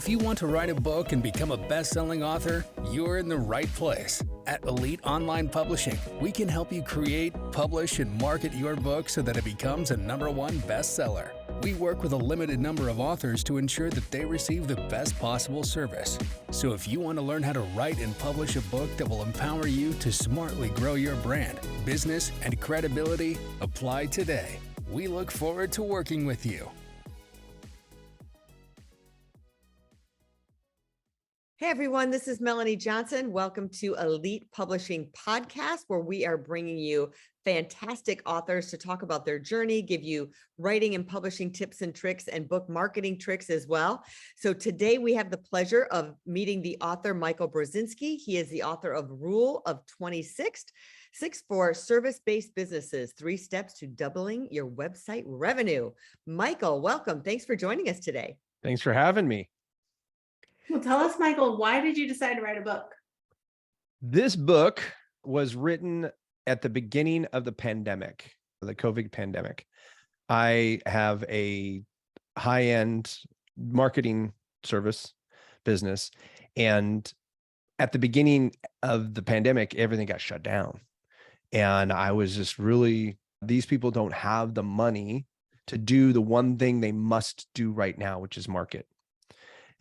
If you want to write a book and become a best-selling author, you're in the right place. At Elite Online Publishing, we can help you create, publish, and market your book so that it becomes a #1 bestseller. We work with a limited number of authors to ensure that they receive the best possible service. So if you want to learn how to write and publish a book that will empower you to smartly grow your brand, business, and credibility, apply today. We look forward to working with you. Hey everyone, this is Melanie Johnson. Welcome to Elite Publishing Podcast, where we are bringing you fantastic authors to talk about their journey, give you writing and publishing tips and tricks and book marketing tricks as well. So today we have the pleasure of meeting the author, Michael Buzinski. He is the author of Rule of 26, 6 for service-based businesses, 3 steps to doubling your website revenue. Michael, welcome. Thanks for joining us today. Thanks for having me. Well, tell us, Michael, why did you decide to write a book? This book was written at the beginning of the pandemic, the COVID pandemic. I have a high-end marketing service business, and at the beginning of the pandemic, everything got shut down. And I was just really, these people don't have the money to do the one thing they must do right now, which is market.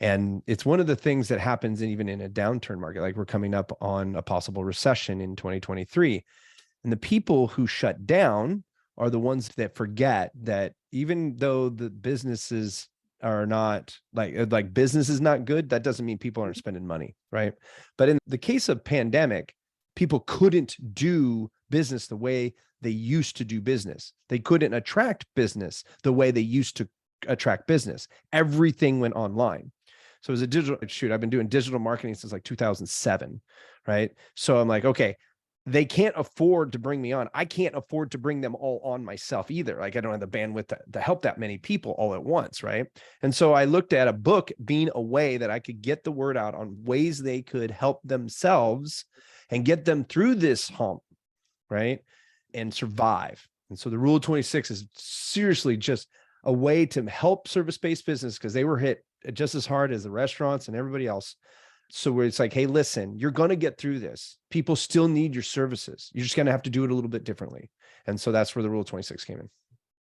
And it's one of the things that happens even in a downturn market, like we're coming up on a possible recession in 2023. And the people who shut down are the ones that forget that even though the businesses are not like business is not good, that doesn't mean people aren't spending money, right? But in the case of pandemic, people couldn't do business the way they used to do business. They couldn't attract business the way they used to attract business. Everything went online. So as a digital shoot, I've been doing digital marketing since like 2007, right? So I'm like, okay, they can't afford to bring me on. I can't afford to bring them all on myself either. Like I don't have the bandwidth to help that many people all at once, right? And so I looked at a book being a way that I could get the word out on ways they could help themselves and get them through this hump, right? And survive. And so the Rule of 26 is seriously just a way to help service-based business because they were hit just as hard as the restaurants and everybody else. So where it's like, hey, listen, you're going to get through this. People still need your services. You're just going to have to do it a little bit differently. And so that's where the Rule of 26 came in.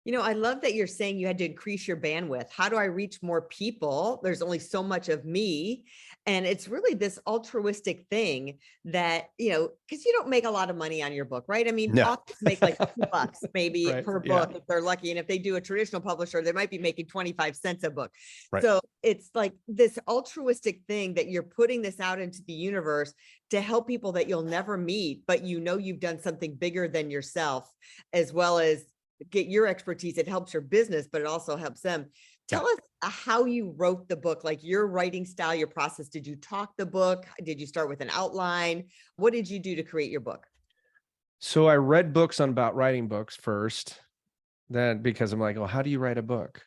You know, I love that you're saying you had to increase your bandwidth. How do I reach more people? There's only so much of me. And it's really this altruistic thing that, you know, because you don't make a lot of money on your book, right? I mean, No. authors make like $2 maybe Right. per book if they're lucky. And if they do a traditional publisher, they might be making 25 cents a book. Right. So it's like this altruistic thing that you're putting this out into the universe to help people that you'll never meet, but you know you've done something bigger than yourself, as well as get your expertise. It helps your business, but it also helps them. Tell us how you wrote the book, like your writing style, your process. Did you talk the book? Did you start with an outline? What did you do to create your book? So I read books on about writing books first, then because I'm like, well, how do you write a book?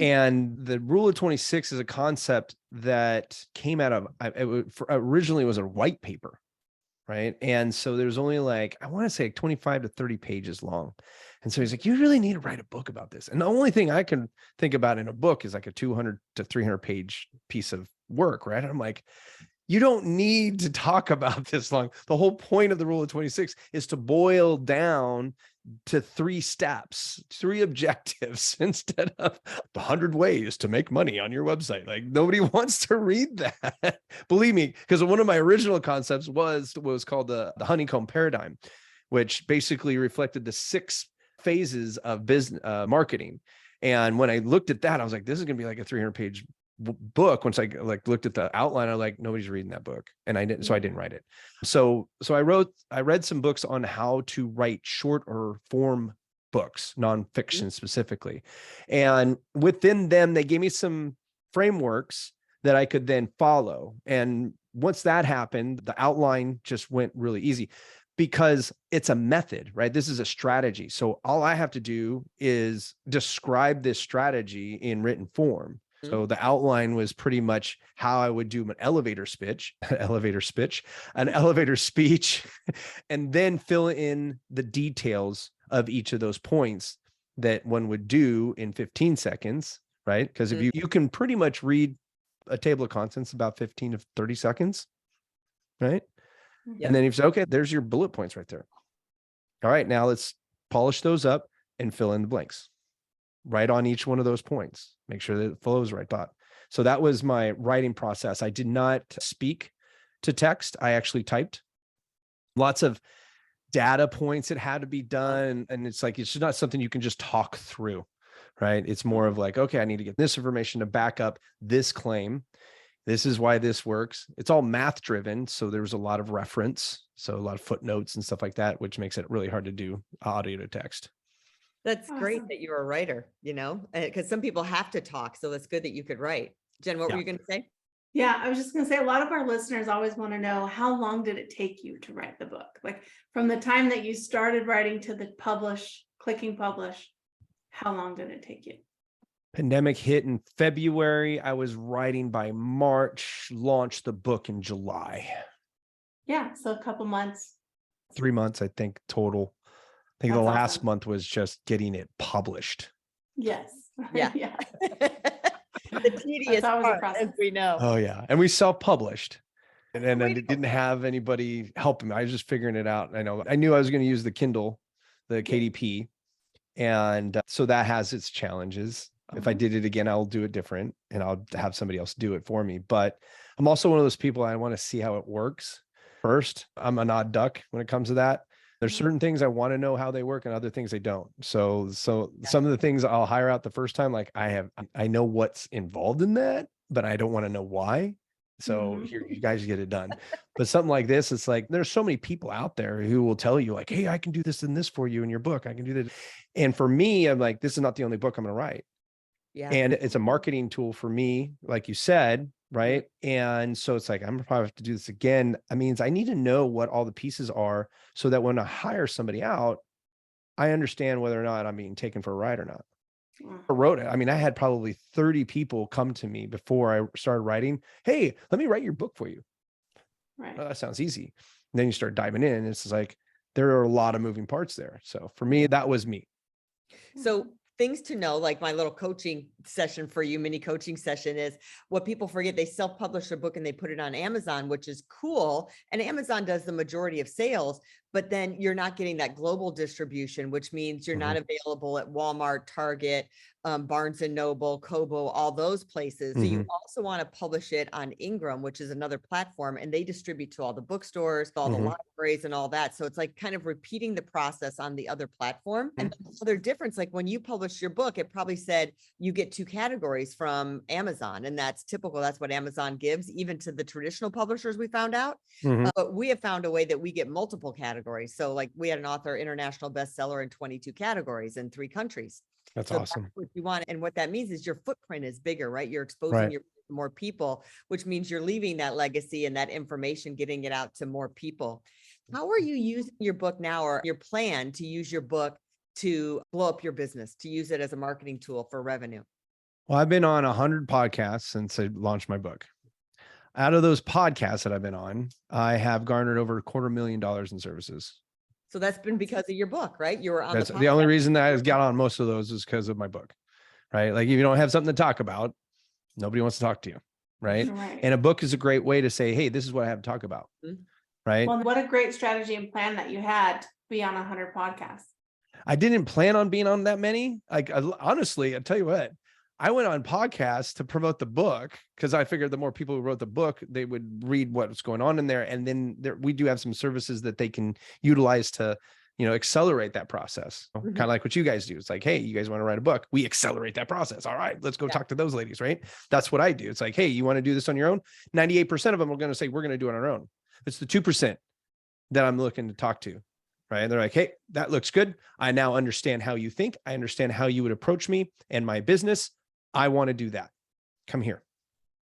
And the Rule of 26 is a concept that came out of, originally it was a white paper, right? And so there's only like, I want to say 25 to 30 pages long. And so he's like, you really need to write a book about this. And the only thing I can think about in a book is like a 200 to 300 page piece of work, right? And I'm like, you don't need to talk about this long. The whole point of the Rule of 26 is to boil down to 3 steps, 3 objectives instead of 100 ways to make money on your website. Like nobody wants to read that. Believe me, because one of my original concepts was called the honeycomb paradigm, which basically reflected the 6 phases of business marketing. And when I looked at that, I was like, this is going to be like a 300-page book. Once I looked at the outline, I was like, nobody's reading that book. And I didn't, so I didn't write it. So I read some books on how to write short or form books, nonfiction specifically. And within them, they gave me some frameworks that I could then follow. And once that happened, the outline just went really easy because it's a method, right? This is a strategy. So all I have to do is describe this strategy in written form. So the outline was pretty much how I would do an elevator speech, and then fill in the details of each of those points that one would do in 15 seconds, right? Because if you can pretty much read a table of contents, about 15 to 30 seconds, right? Yep. And then you say, okay, there's your bullet points right there. All right, now let's polish those up and fill in the blanks. Write on each one of those points. Make sure that it flows right thought. So that was my writing process. I did not speak to text. I actually typed. Lots of data points that had to be done. And it's like, it's just not something you can just talk through, right? It's more of like, okay, I need to get this information to back up this claim. This is why this works. It's all math driven. So there was a lot of reference. So a lot of footnotes and stuff like that, which makes it really hard to do audio to text. That's great Awesome. that you're a writer, because some people have to talk. So that's good that you could write. Jen, what were Yeah. you going to say? Yeah, I was just gonna say, a lot of our listeners always want to know, how long did it take you to write the book? Like from the time that you started writing to the clicking publish, how long did it take you? Pandemic hit in February. I was writing by March, launched the book in July. Yeah, so a couple months. 3 months, I think, total. I think the That's last awesome. month was just getting it published. Yes. Yeah. Yeah. The tedious That's always a part, process. as we know. Oh yeah. And we self-published. And then way I to go. didn't have anybody helping me. I was just figuring it out. I knew I was going to use the Kindle, the KDP. And so that has its challenges. If I did it again, I'll do it different and I'll have somebody else do it for me. But I'm also one of those people, I want to see how it works first. I'm an odd duck when it comes to that. There's certain things I want to know how they work and other things I don't. So some of the things I'll hire out the first time, like I know what's involved in that, but I don't want to know why. So here, you guys get it done. But something like this, it's like, there's so many people out there who will tell you like, hey, I can do this and this for you in your book. I can do that. And for me, I'm like, this is not the only book I'm going to write. Yeah. And it's a marketing tool for me, like you said, right? And so it's like, I'm gonna probably have to do this again. That means I need to know what all the pieces are so that when I hire somebody out, I understand whether or not I'm being taken for a ride or not. I wrote it. I mean, I had probably 30 people come to me before I started writing. Hey, let me write your book for you. Right. Well, that sounds easy. And then you start diving in. And it's like, there are a lot of moving parts there. So for me, that was me. So things to know, like my little coaching session for you, mini coaching session, is what people forget. They self-publish a book and they put it on Amazon, which is cool. And Amazon does the majority of sales, but then you're not getting that global distribution, which means you're not available at Walmart, Target, Barnes and Noble, Kobo, all those places. So you also want to publish it on Ingram, which is another platform, and they distribute to all the bookstores, all the libraries and all that. So it's like kind of repeating the process on the other platform. And the other difference, like when you published your book, it probably said you get 2 categories from Amazon, and that's typical. That's what Amazon gives, even to the traditional publishers, we found out. But we have found a way that we get multiple categories. So like we had an author, international bestseller in 22 categories in 3 countries. That's So awesome. that's what you want. And what that means is your footprint is bigger, right? You're exposing your more people, which means you're leaving that legacy and that information, getting it out to more people. How are you using your book now, or your plan to use your book to blow up your business, to use it as a marketing tool for revenue? Well, I've been on 100 podcasts since I launched my book. Out of those podcasts that I've been on, I have garnered over $250,000 in services. So that's been because of your book, right? You were on That's the only reason that I got on most of those is because of my book, right? Like if you don't have something to talk about, nobody wants to talk to you, right? And a book is a great way to say, hey, this is what I have to talk about, right? Well, what a great strategy and plan that you had to be on 100 podcasts. I didn't plan on being on that many. Like honestly, I'll tell you what, I went on podcasts to promote the book because I figured the more people who wrote the book, they would read what's going on in there. And then we do have some services that they can utilize to, accelerate that process. Kind of like what you guys do. It's like, hey, you guys want to write a book? We accelerate that process. All right, let's go talk to those ladies, right? That's what I do. It's like, hey, you want to do this on your own? 98% of them are going to say, we're going to do it on our own. It's the 2% that I'm looking to talk to. Right. And they're like, hey, that looks good. I now understand how you think. I understand how you would approach me and my business. I want to do that. Come here.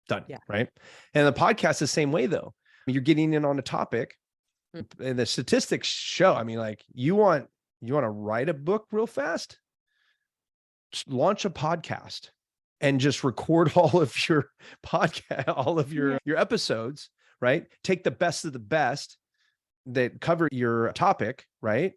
Done. Yeah. Right. And the podcast the same way, though. You're getting in on a topic and the statistics show, I mean, like you want to write a book real fast, just launch a podcast and just record all of your podcast, all of your episodes, right? Take the best of the best that cover your topic, right?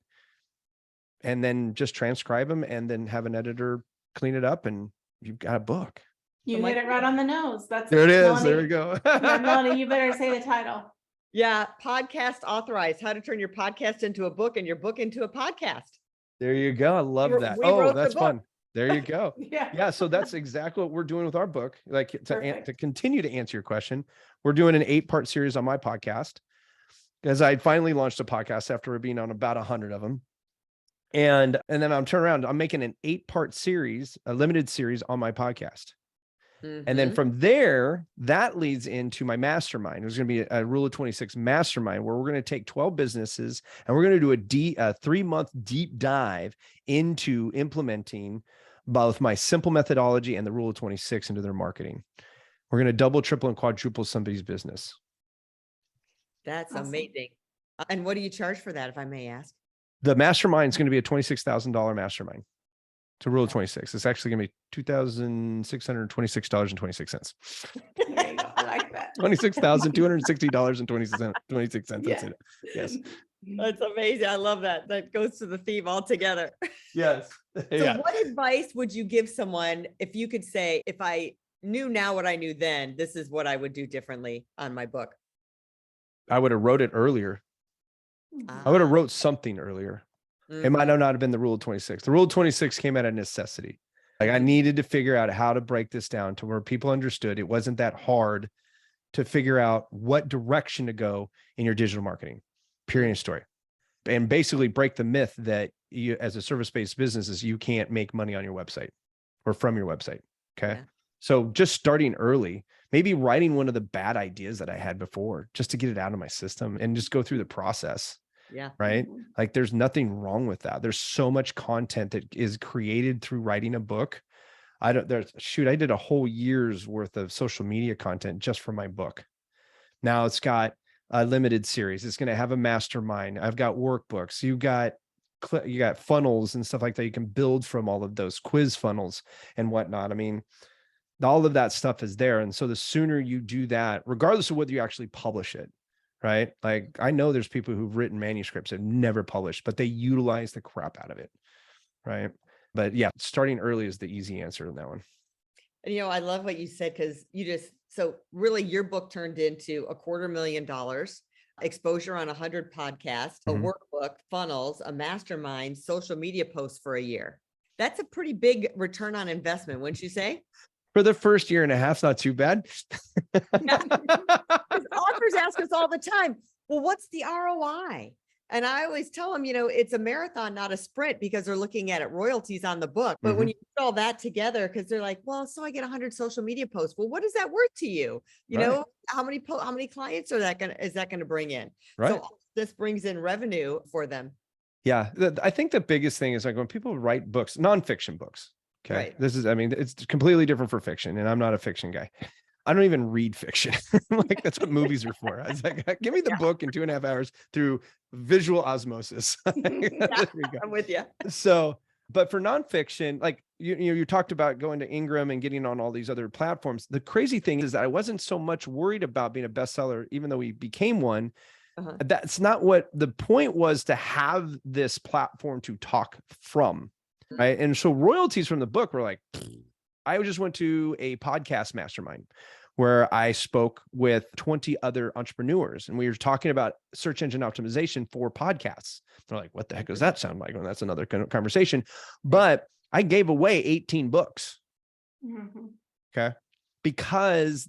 And then just transcribe them and then have an editor clean it up and you've got a book. You hit it right on the nose. That's There it is. Melanie, There we go. yeah, Melanie, you better say the title. Yeah, podcast authorized, how to turn your podcast into a book and your book into a podcast. There you go. I love that. We Oh, wrote the that's book. fun. There you go. Yeah. Yeah. So that's exactly what we're doing with our book. Like Perfect. to continue to answer your question, we're doing an 8-part series on my podcast because I finally launched a podcast after being on about 100 of them. And then I'm turning around, I'm making an 8-part series, a limited series on my podcast. And then from there, that leads into my mastermind. There's going to be a Rule of 26 mastermind where we're going to take 12 businesses and we're going to do a 3-month deep dive into implementing both my simple methodology and the Rule of 26 into their marketing. We're going to double, triple, and quadruple somebody's business. That's Awesome. amazing. And what do you charge for that, if I may ask? The mastermind is going to be a $26,000 mastermind. It's a Rule of 26. It's actually going to be $2,626.26. There you go. I like that. $26,260.26. That's Yeah. it. Yes. That's amazing. I love that. That goes to the theme altogether. Yes. So Yeah. what advice would you give someone if you could say, if I knew now what I knew then, this is what I would do differently on my book? I would have wrote it earlier. I would have wrote something earlier. It might not have been the Rule of 26. The Rule of 26 came out of necessity. Like I needed to figure out how to break this down to where people understood it wasn't that hard to figure out what direction to go in your digital marketing, period, story. And basically break the myth that you, as a service-based business, you can't make money on your website or from your website. Okay. Yeah. So just starting early, maybe writing one of the bad ideas that I had before just to get it out of my system and just go through the process. Yeah. Right. Like there's nothing wrong with that. There's so much content that is created through writing a book. I did a whole year's worth of social media content just for my book. Now it's got a limited series. It's going to have a mastermind. I've got workbooks. You got funnels and stuff like that. You can build from all of those quiz funnels and whatnot. I mean, all of that stuff is there. And so the sooner you do that, regardless of whether you actually publish it, right? Like I know there's people who've written manuscripts and never published, but they utilize the crap out of it. Right. But yeah, starting early is the easy answer in that one. And, I love what you said, because so really your book turned into $250,000, exposure on 100 podcasts, a workbook, funnels, a mastermind, social media posts for a year. That's a pretty big return on investment, wouldn't you say? For the first year and a half, not too bad. Authors ask us all the time, well, what's the ROI? And I always tell them, it's a marathon, not a sprint, because they're looking at royalties on the book. But when you put all that together, because they're like, well, so I get 100 social media posts. Well, what is that worth to you? You know, how many clients is that going to bring in? Right. So this brings in revenue for them. Yeah. I think the biggest thing is like when people write books, nonfiction books. Okay. Right. It's completely different for fiction, and I'm not a fiction guy. I don't even read fiction. Like that's what movies are for. I was like, give me the book in 2.5 hours through visual osmosis. I'm with you. So, but for nonfiction, like you talked about going to Ingram and getting on all these other platforms. The crazy thing is that I wasn't so much worried about being a bestseller, even though we became one. That's not what the point was, to have this platform to talk from. Right. And so royalties from the book were like, I just went to a podcast mastermind where I spoke with 20 other entrepreneurs, and we were talking about search engine optimization for podcasts. They're like, what the heck does that sound like? And that's another conversation. But I gave away 18 books. Okay. Because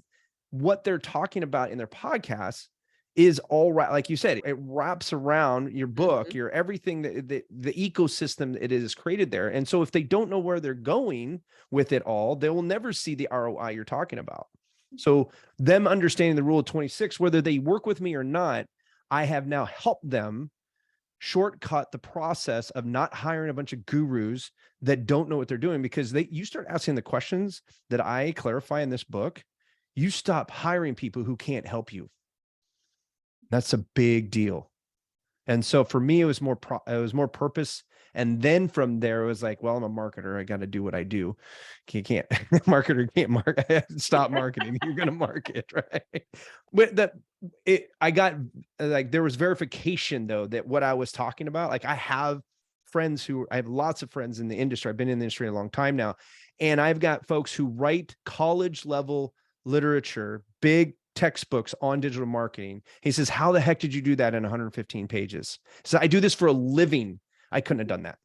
what they're talking about in their podcasts is all right. Like you said, it wraps around your book, your everything, the ecosystem it is created there. And so if they don't know where they're going with it all, they will never see the ROI you're talking about. So them understanding the Rule of 26, whether they work with me or not, I have now helped them shortcut the process of not hiring a bunch of gurus that don't know what they're doing, because you start asking the questions that I clarify in this book, you stop hiring people who can't help you. That's a big deal. And so for me, it was more purpose. And then from there, it was like, well, I'm a marketer. I got to do what I do. You can't marketer can't market. Stop marketing. You're going to market, right? But I got like, there was verification though, that what I was talking about, like I have lots of friends in the industry. I've been in the industry a long time now. And I've got folks who write college level literature, big textbooks on digital marketing. He says, how the heck did you do that in 115 pages? So I do this for a living. I couldn't have done that.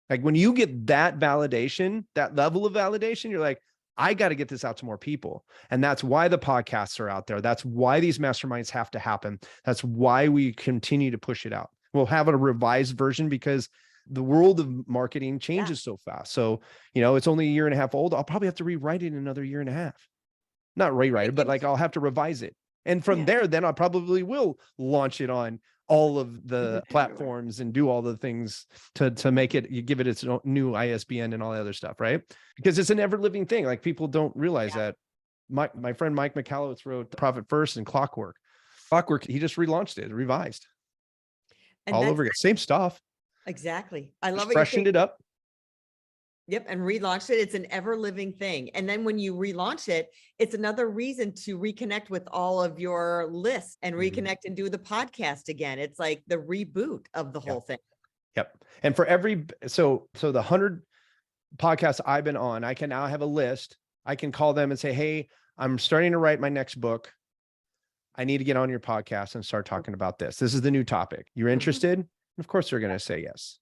Like when you get that validation, that level of validation, you're like, I got to get this out to more people. And that's why the podcasts are out there. That's why these masterminds have to happen. That's why we continue to push it out. We'll have a revised version because the world of marketing changes so fast. So, it's only a year and a half old. I'll probably have to rewrite it in another year and a half. Not rewrite it, but like I'll have to revise it. And from there, then I probably will launch it on all of the platforms and do all the things to make it, you give it its new ISBN and all the other stuff, right? Because it's an ever living thing. Like people don't realize that. My friend Mike McCallowitz wrote Profit First and Clockwork. Clockwork, he just relaunched it, revised. And all over again. Same stuff. Exactly. I love it. Freshened it up. Yep. And relaunched it. It's an ever living thing. And then when you relaunch it, it's another reason to reconnect with all of your lists and reconnect and do the podcast again. It's like the reboot of the whole thing. Yep. And for so the 100 podcasts I've been on, I can now have a list. I can call them and say, hey, I'm starting to write my next book. I need to get on your podcast and start talking about this. This is the new topic. You're interested? And of course they're going to say yes.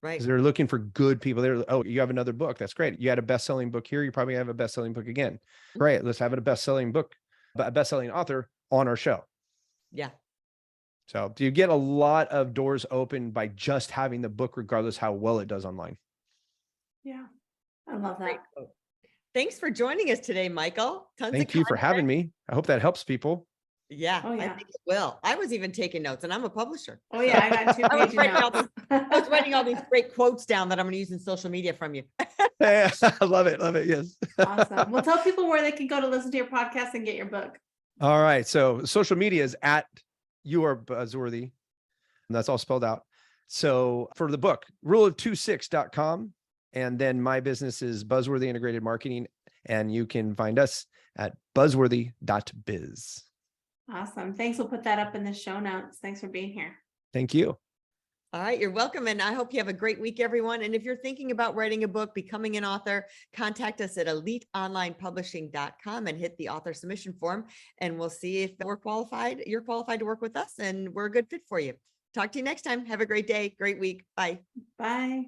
Right. Because they're looking for good people. Oh, you have another book. That's great. You had a best-selling book here. You probably have a best-selling book again. Great. Let's have a best-selling book, a best-selling author on our show. Yeah. So you get a lot of doors open by just having the book, regardless how well it does online. Yeah. I love that. Thanks for joining us today, Michael. Thank you for having me. I hope that helps people. Yeah, I think it will. I was even taking notes and I'm a publisher. Oh yeah, I got 2 pages notes. I was writing all these great quotes down that I'm going to use in social media from you. I love it. Love it. Yes. Awesome. Well, tell people where they can go to listen to your podcast and get your book. All right. So social media is at You Are Buzzworthy. And that's all spelled out. So for the book, ruleof26.com. And then my business is Buzzworthy Integrated Marketing. And you can find us at buzzworthy.biz. Awesome. Thanks. We'll put that up in the show notes. Thanks for being here. Thank you. All right. You're welcome. And I hope you have a great week, everyone. And if you're thinking about writing a book, becoming an author, contact us at eliteonlinepublishing.com and hit the author submission form. And we'll see if you're qualified to work with us and we're a good fit for you. Talk to you next time. Have a great day. Great week. Bye. Bye.